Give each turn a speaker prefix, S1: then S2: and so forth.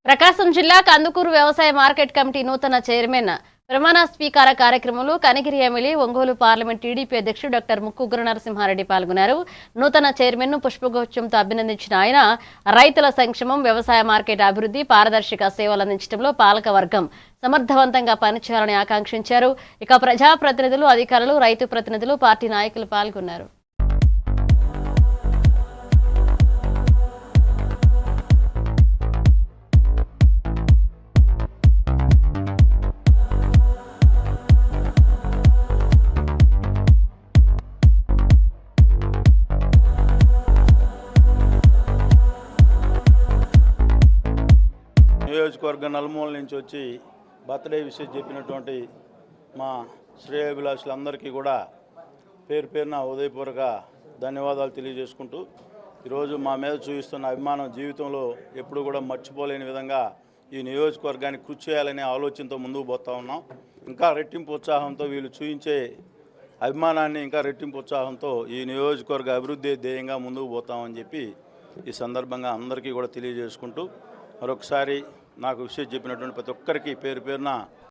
S1: ప్రకాశం జిల్లా కందుకూరు వ్యవసాయ market committee నూతన చైర్మన్ ప్రమాణ స్వీకార కార్యక్రమంలో Kanigiri MLA Ongole parliament TDP అధ్యక్షుడు డాక్టర్ ముక్కు ఉగ్ర నరసింహారెడ్డి పాల్గొన్నారు. నూతన చైర్మన్ ను పుష్పగుచ్చంతో అభినందించిన ఆయన రైతుల సంక్షేమం, వ్యవసాయ మార్కెట్ అభివృద్ధి, పారదర్శక సేవలు అందించడంలో పాలక వర్గం సమర్థవంతంగా పనిచేయాలని ఆకాంక్షించారు. ఇక ప్రజాప్రతినిధులు, అధికారులు, రైతు ప్రతినిధులు, పార్టీ నాయకులు పాల్గొన్నారు.
S2: నియోజకవర్గం నలుమూల నుంచి వచ్చి బర్త్డే విషయం చెప్పినటువంటి మా శ్రేయోభిలాషులందరికీ కూడా పేరు పేరున ఉదయపూర్వక ధన్యవాదాలు తెలియజేసుకుంటూ ఈరోజు మా మీద చూపిస్తున్న అభిమానం జీవితంలో ఎప్పుడు కూడా మర్చిపోలేని విధంగా ఈ నియోజకవర్గానికి కృషి చేయాలనే ఆలోచనతో ముందుకు పోతా ఉన్నాం. ఇంకా రెట్టింపు ఉత్సాహంతో వీళ్ళు చూపించే అభిమానాన్ని ఇంకా రెట్టింపు ఉత్సాహంతో ఈ నియోజకవర్గ అభివృద్ధి ధ్యేయంగా ముందుకు పోతామని చెప్పి ఈ సందర్భంగా అందరికీ కూడా తెలియజేసుకుంటూ మరొకసారి నాకు విషయం చెప్పినటువంటి ప్రతి ఒక్కరికి పేరు పేరున